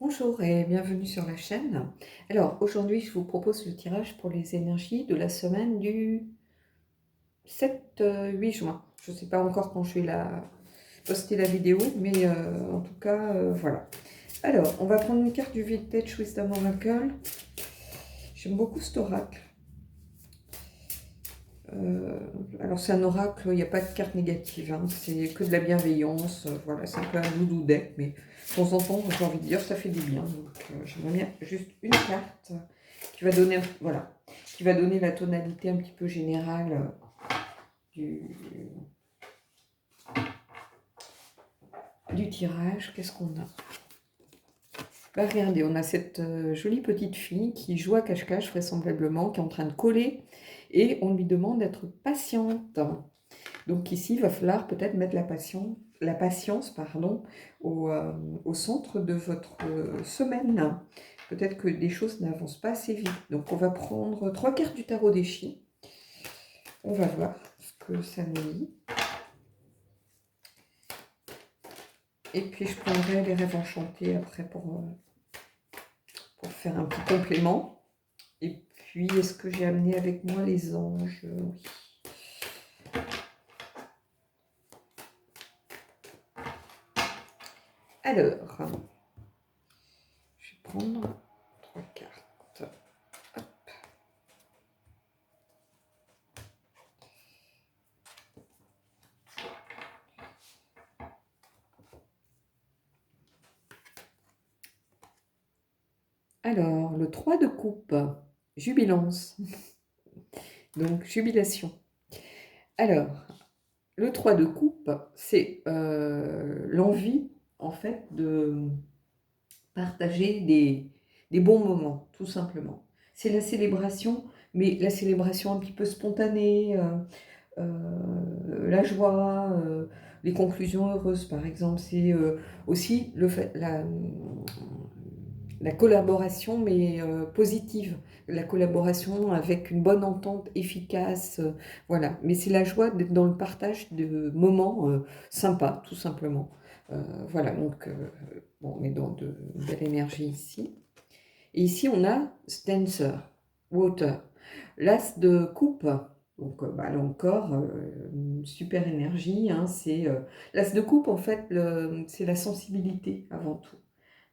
Bonjour et bienvenue sur la chaîne. Alors aujourd'hui, je vous propose le tirage pour les énergies de la semaine du 7-8 juin. Je ne sais pas encore quand je vais poster la vidéo, mais en tout cas, voilà. Alors, on va prendre une carte du Vintage Wisdom Oracle. J'aime beaucoup cet oracle. Euh, alors c'est un oracle, il n'y a pas de carte négative, hein, c'est que de la bienveillance. Voilà, c'est un peu un doudou deck, mais de temps en temps, j'ai envie de dire, ça fait du bien. Donc j'aimerais bien juste une carte qui va donner, voilà, qui va donner la tonalité un petit peu générale du, du tirage. Qu'est-ce qu'on a? Bah, regardez, on a cette jolie petite fille qui joue à cache-cache vraisemblablement, qui est en train de coller, et on lui demande d'être patiente. Donc ici, il va falloir peut-être mettre la patience pardon, au centre de votre semaine. Peut-être que des choses n'avancent pas assez vite. Donc on va prendre 3 cartes du tarot des chiens. On va voir ce que ça nous dit. Et puis je prendrai les rêves enchantés après pour faire un petit complément. Et puis, est-ce que j'ai amené avec moi les anges? Oui. Alors, je vais prendre 3 cartes. Hop. Alors, le 3 de coupe, jubilance, donc jubilation. Alors, le 3 de coupe, c'est l'envie, en fait, de partager des bons moments, tout simplement. C'est la célébration, mais la célébration un petit peu spontanée, la joie, les conclusions heureuses, par exemple. C'est aussi la collaboration, mais positive. La collaboration avec une bonne entente efficace. Voilà. Mais c'est la joie d'être dans le partage de moments sympas, tout simplement. Voilà, donc bon, on est dans de belle énergie ici. Et ici, on a Stancer, Water. L'as de coupe, donc bah, là encore, une super énergie. Hein, c'est l'as de coupe, en fait, c'est la sensibilité avant tout.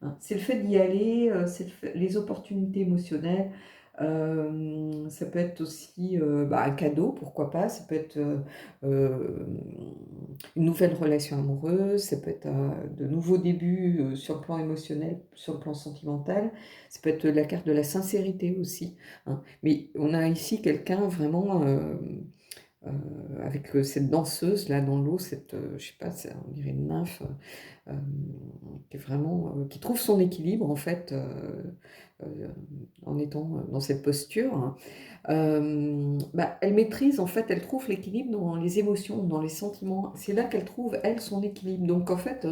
Hein. C'est le fait d'y aller, c'est les opportunités émotionnelles. Ça peut être aussi bah, un cadeau, pourquoi pas. Ça peut être euh, une nouvelle relation amoureuse. Ça peut être de nouveaux débuts sur le plan émotionnel, sur le plan sentimental. Ça peut être la carte de la sincérité aussi. Hein. Mais on a ici quelqu'un vraiment avec cette danseuse là dans l'eau, cette, je sais pas, on dirait une nymphe, euh, qui est vraiment, qui trouve son équilibre en fait euh, en étant dans cette posture. Hein. Bah, elle maîtrise en fait, elle trouve l'équilibre dans les émotions, dans les sentiments. C'est là qu'elle trouve elle son équilibre. Donc en fait,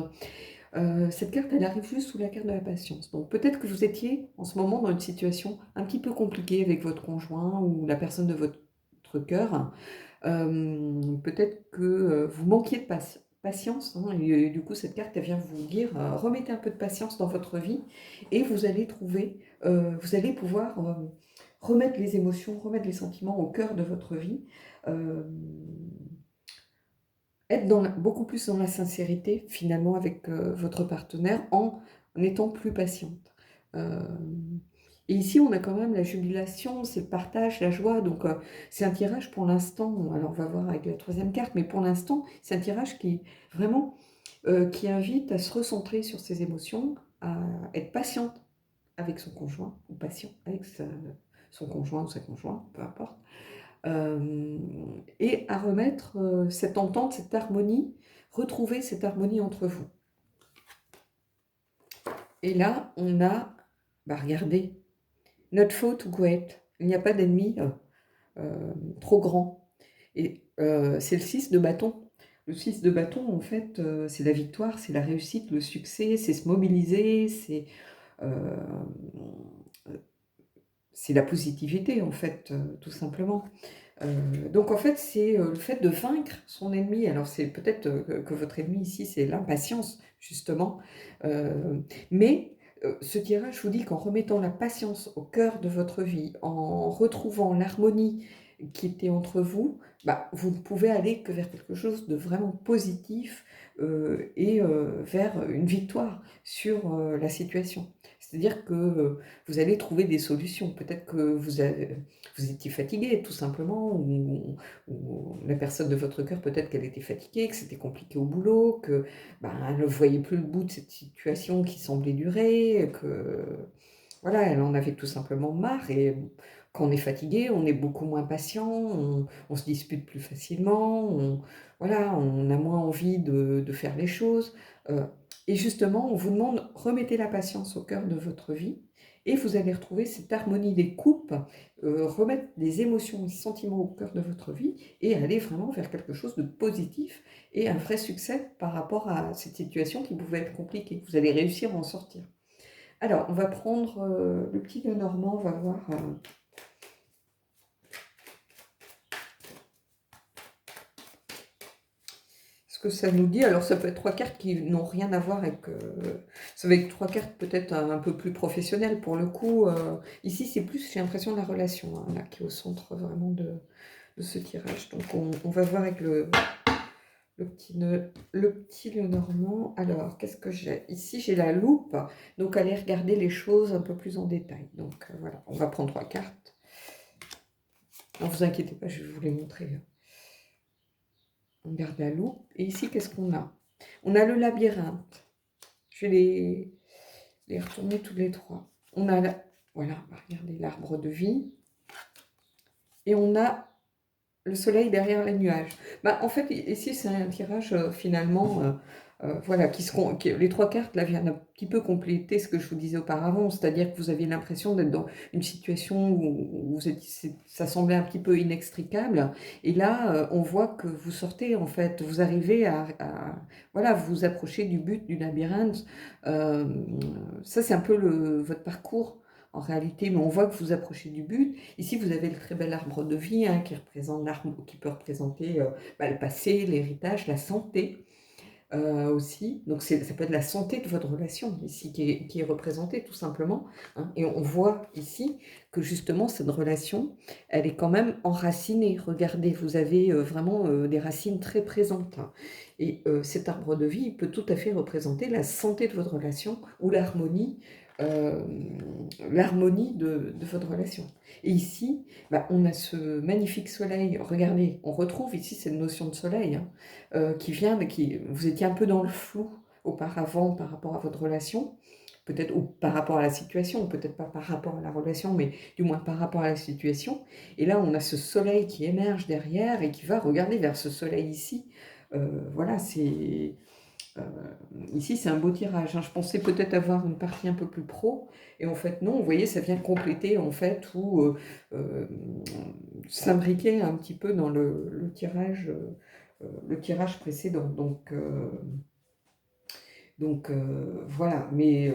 cette carte elle arrive juste sous la carte de la patience. Donc peut-être que vous étiez en ce moment dans une situation un petit peu compliquée avec votre conjoint ou la personne de votre cœur. Peut-être que vous manquiez de patience, hein, et du coup cette carte elle vient vous dire remettez un peu de patience dans votre vie et vous allez trouver, vous allez pouvoir remettre les émotions, remettre les sentiments au cœur de votre vie, euh, être beaucoup plus dans la sincérité finalement avec votre partenaire en étant plus patiente. Euh, et ici, on a quand même la jubilation, c'est le partage, la joie. Donc, c'est un tirage pour l'instant. Alors, on va voir avec la troisième carte, mais pour l'instant, c'est un tirage qui vraiment qui invite à se recentrer sur ses émotions, à être patiente avec son conjoint ou patient avec son conjoint ou sa conjointe, peu importe, et à remettre cette entente, cette harmonie, retrouver cette harmonie entre vous. Et là, on a, bah regardez, not foe to great. Il n'y a pas d'ennemi trop grand. Et c'est le 6 de bâton. Le 6 de bâton, en fait, c'est la victoire, c'est la réussite, le succès, c'est se mobiliser, euh, c'est la positivité, en fait, tout simplement. Donc en fait, c'est le fait de vaincre son ennemi. Alors c'est peut-être que votre ennemi ici, c'est l'impatience, justement. Mais ce tirage vous dit qu'en remettant la patience au cœur de votre vie, en retrouvant l'harmonie qui était entre vous, bah, vous ne pouvez aller que vers quelque chose de vraiment positif et vers une victoire sur la situation. C'est-à-dire que vous allez trouver des solutions. Peut-être que vous étiez fatigué, tout simplement, ou la personne de votre cœur, peut-être qu'elle était fatiguée, que c'était compliqué au boulot, que ben, elle ne voyait plus le bout de cette situation qui semblait durer, que voilà, elle en avait tout simplement marre. Et quand on est fatigué, on est beaucoup moins patient, on se dispute plus facilement, voilà, on a moins envie de faire les choses. Euh, et justement, on vous demande, remettez la patience au cœur de votre vie et vous allez retrouver cette harmonie des coupes, remettre des émotions et sentiments au cœur de votre vie et aller vraiment vers quelque chose de positif et un vrai succès par rapport à cette situation qui pouvait être compliquée. Vous allez réussir à en sortir. Alors, on va prendre le petit Lenormand, on va voir ce que ça nous dit. Alors, ça peut être 3 cartes qui n'ont rien à voir avec... ça va être 3 cartes peut-être un peu plus professionnelles pour le coup. Ici, c'est plus, j'ai l'impression, la relation, hein, là, qui est au centre vraiment de ce tirage. Donc, on va voir avec le petit Lenormand. Alors, qu'est-ce que j'ai? Ici, j'ai la loupe. Donc, allez regarder les choses un peu plus en détail. Donc, voilà, on va prendre 3 cartes. Ne vous inquiétez pas, je vais vous les montrer. On garde la loupe. Et ici, qu'est-ce qu'on a? On a le labyrinthe. Je vais les retourner tous les 3. On a, voilà, regardez l'arbre de vie. Et on a le soleil derrière les nuages. Bah, en fait, ici, c'est un tirage finalement, voilà, les 3 cartes là viennent un petit peu compléter ce que je vous disais auparavant, c'est-à-dire que vous aviez l'impression d'être dans une situation où ça semblait un petit peu inextricable, et là, on voit que vous sortez, en fait, vous arrivez voilà, vous approchez du but du labyrinthe. Euh, Ça, c'est un peu votre parcours en réalité, mais on voit que vous approchez du but. Ici, vous avez le très bel arbre de vie hein, qui peut représenter le passé, l'héritage, la santé aussi. Donc, ça peut être la santé de votre relation ici qui est représentée tout simplement. Hein. Et on voit ici que justement, cette relation, elle est quand même enracinée. Regardez, vous avez vraiment des racines très présentes. Hein. Et cet arbre de vie il peut tout à fait représenter la santé de votre relation ou euh, l'harmonie de votre relation. Et ici, on a ce magnifique soleil. Regardez, on retrouve ici cette notion de soleil hein, qui vient, vous étiez un peu dans le flou auparavant par rapport à votre relation, peut-être ou par rapport à la situation, peut-être pas par rapport à la relation, mais du moins par rapport à la situation. Et là, on a ce soleil qui émerge derrière et qui va regarder vers ce soleil ici. Voilà, c'est... Euh, Ici, c'est un beau tirage. Hein. Je pensais peut-être avoir une partie un peu plus pro, et en fait, non. Vous voyez, ça vient compléter en fait ou s'imbriquer un petit peu dans le tirage précédent. Donc voilà. Mais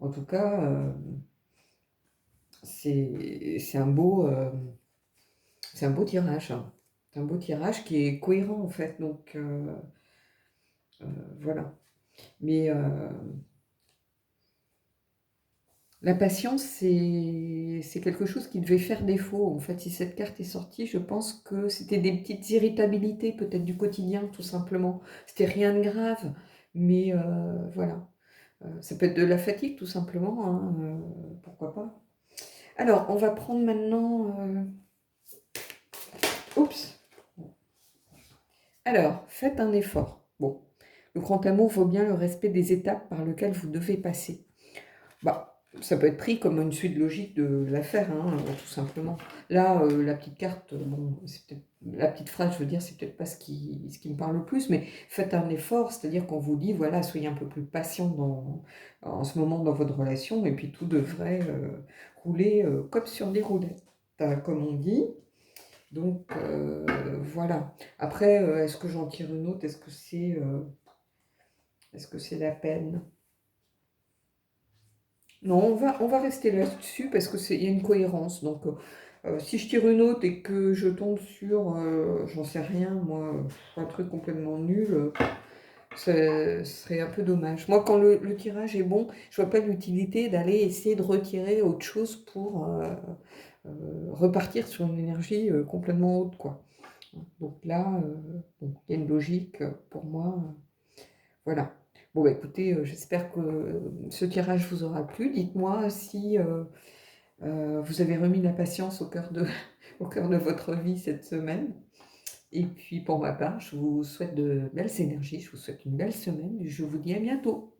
en tout cas, c'est un beau tirage. Hein. C'est un beau tirage qui est cohérent en fait. Donc voilà. Mais la patience, c'est quelque chose qui devait faire défaut. En fait, si cette carte est sortie, je pense que c'était des petites irritabilités, peut-être du quotidien, tout simplement. C'était rien de grave, mais voilà. Ça peut être de la fatigue, tout simplement, hein, pourquoi pas. Alors, on va prendre maintenant... Oups! Alors, faites un effort. Bon, le grand amour vaut bien le respect des étapes par lesquelles vous devez passer. Bah, ça peut être pris comme une suite logique de l'affaire, hein, tout simplement. Là, la petite carte, bon, c'est peut-être la petite phrase, je veux dire, c'est peut-être pas ce qui me parle le plus, mais faites un effort, c'est-à-dire qu'on vous dit, voilà, soyez un peu plus patient en ce moment dans votre relation, et puis tout devrait rouler comme sur des roulettes, comme on dit. Donc, voilà. Après, est-ce que j'en tire une autre? Est-ce que c'est la peine? Non, on va rester là-dessus parce qu'il y a une cohérence. Donc, si je tire une autre et que je tombe sur, j'en sais rien, moi, un truc complètement nul, Ce serait un peu dommage. Moi, quand le tirage est bon, je vois pas l'utilité d'aller essayer de retirer autre chose pour, repartir sur une énergie, complètement haute, quoi. Donc là, bon, il y a une logique, pour moi, voilà. Bon, bah, écoutez, j'espère que ce tirage vous aura plu. Dites-moi si, vous avez remis la patience au cœur de au cœur de votre vie cette semaine. Et puis pour ma part, je vous souhaite de belles énergies, je vous souhaite une belle semaine et je vous dis à bientôt.